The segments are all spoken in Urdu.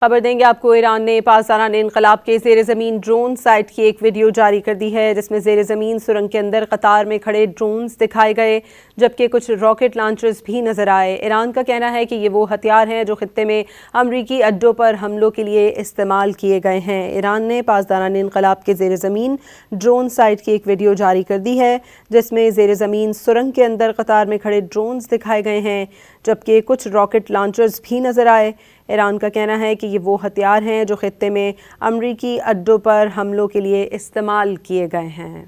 خبر دیں گے آپ کو، ایران نے پاسداران انقلاب کے زیر زمین ڈرون سائٹ کی ایک ویڈیو جاری کر دی ہے جس میں زیر زمین سرنگ کے اندر قطار میں کھڑے ڈرونز دکھائے گئے جبکہ کچھ راکٹ لانچرز بھی نظر آئے۔ ایران کا کہنا ہے کہ یہ وہ ہتھیار ہیں جو خطے میں امریکی اڈوں پر حملوں کے لیے استعمال کیے گئے ہیں۔ ایران نے پاسداران انقلاب کے زیر زمین ڈرون سائٹ کی ایک ویڈیو جاری کر دی ہے جس میں زیر زمین سرنگ کے اندر قطار میں کھڑے ڈرونز دکھائے گئے ہیں جبکہ کچھ راکٹ لانچرز بھی نظر آئے۔ ایران کا کہنا ہے کہ یہ وہ ہتھیار ہیں جو خطے میں امریکی اڈوں پر حملوں کے لیے استعمال کیے گئے ہیں۔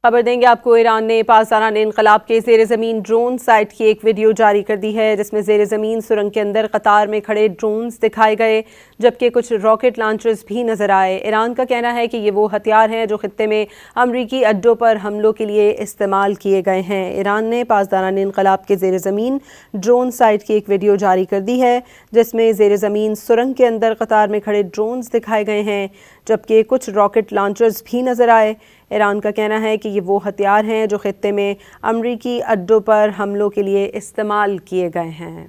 خبر دیں گے آپ کو، ایران نے پاسداران انقلاب کے زیر زمین ڈرون سائٹ کی ایک ویڈیو جاری کر دی ہے جس میں زیر زمین سرنگ کے اندر قطار میں کھڑے ڈرونز دکھائے گئے جبکہ کچھ راکٹ لانچرز بھی نظر آئے۔ ایران کا کہنا ہے کہ یہ وہ ہتھیار ہیں جو خطے میں امریکی اڈوں پر حملوں کے لیے استعمال کیے گئے ہیں۔ ایران نے پاسداران انقلاب کے زیر زمین ڈرون سائٹ کی ایک ویڈیو جاری کر دی ہے جس میں زیر زمین سرنگ کے اندر قطار میں کھڑے ڈرونز دکھائے گئے ہیں جبکہ کچھ راکٹ لانچرز بھی نظر آئے۔ ایران کا کہنا ہے کہ یہ وہ ہتھیار ہیں جو خطے میں امریکی اڈوں پر حملوں کے لیے استعمال کیے گئے ہیں۔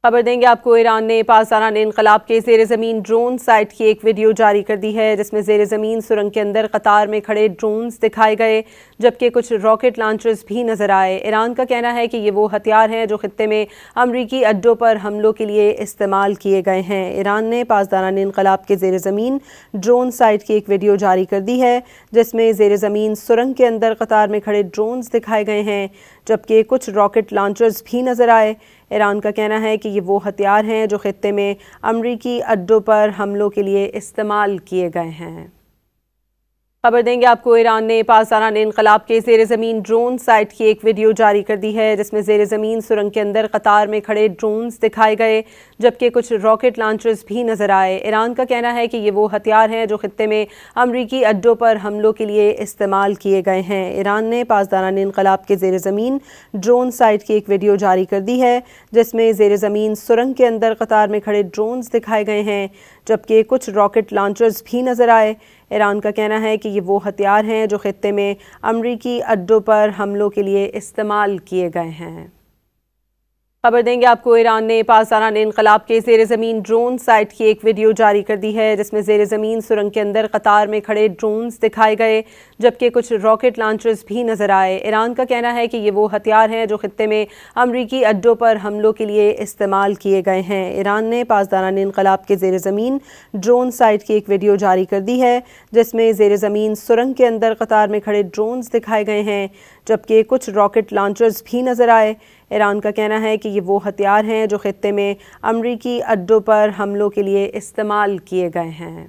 خبر دیں گے آپ کو، ایران نے پاسداران انقلاب کے زیر زمین ڈرون سائٹ کی ایک ویڈیو جاری کر دی ہے جس میں زیر زمین سرنگ کے اندر قطار میں کھڑے ڈرونز دکھائے گئے جبکہ کچھ راکٹ لانچرز بھی نظر آئے۔ ایران کا کہنا ہے کہ یہ وہ ہتھیار ہیں جو خطے میں امریکی اڈوں پر حملوں کے لیے استعمال کیے گئے ہیں۔ ایران نے پاسداران انقلاب کے زیر زمین ڈرون سائٹ کی ایک ویڈیو جاری کر دی ہے جس میں زیر زمین سرنگ کے اندر قطار میں کھڑے ڈرونز دکھائے گئے ہیں جبکہ کچھ راکٹ لانچرز بھی نظر آئے۔ ایران کا کہنا ہے کہ یہ وہ ہتھیار ہیں جو خطے میں امریکی اڈوں پر حملوں کے لیے استعمال کیے گئے ہیں۔ خبر دیں گے آپ کو، ایران نے پاسداران انقلاب کے زیر زمین ڈرون سائٹ کی ایک ویڈیو جاری کر دی ہے جس میں زیر زمین سرنگ کے اندر قطار میں کھڑے ڈرونز دکھائے گئے جبکہ کچھ راکٹ لانچرز بھی نظر آئے۔ ایران کا کہنا ہے کہ یہ وہ ہتھیار ہیں جو خطے میں امریکی اڈوں پر حملوں کے لیے استعمال کیے گئے ہیں۔ ایران نے پاسداران انقلاب کے زیر زمین ڈرون سائٹ کی ایک ویڈیو جاری کر دی ہے جس میں زیر زمین سرنگ کے اندر قطار میں کھڑے ڈرونز دکھائے گئے ہیں جبکہ کچھ راکٹ لانچرز بھی نظر آئے۔ ایران کا کہنا ہے کہ یہ وہ ہتھیار ہیں جو خطے میں امریکی اڈوں پر حملوں کے لیے استعمال کیے گئے ہیں۔ خبر دیں گے آپ کو، ایران نے پاسداران انقلاب کے زیر زمین ڈرون سائٹ کی ایک ویڈیو جاری کر دی ہے جس میں زیر زمین سرنگ کے اندر قطار میں کھڑے ڈرونز دکھائے گئے جبکہ کچھ راکٹ لانچرز بھی نظر آئے۔ ایران کا کہنا ہے کہ یہ وہ ہتھیار ہیں جو خطے میں امریکی اڈوں پر حملوں کے لیے استعمال کیے گئے ہیں۔ ایران نے پاسداران انقلاب کے زیر زمین ڈرون سائٹ کی ایک ویڈیو جاری کر دی ہے جس میں زیر زمین سرنگ کے اندر قطار میں کھڑے ڈرونز دکھائے گئے ہیں جبکہ کچھ راکٹ لانچرز بھی نظر آئے۔ ایران کا کہنا ہے کہ یہ وہ ہتھیار ہیں جو خطے میں امریکی اڈوں پر حملوں کے لیے استعمال کیے گئے ہیں۔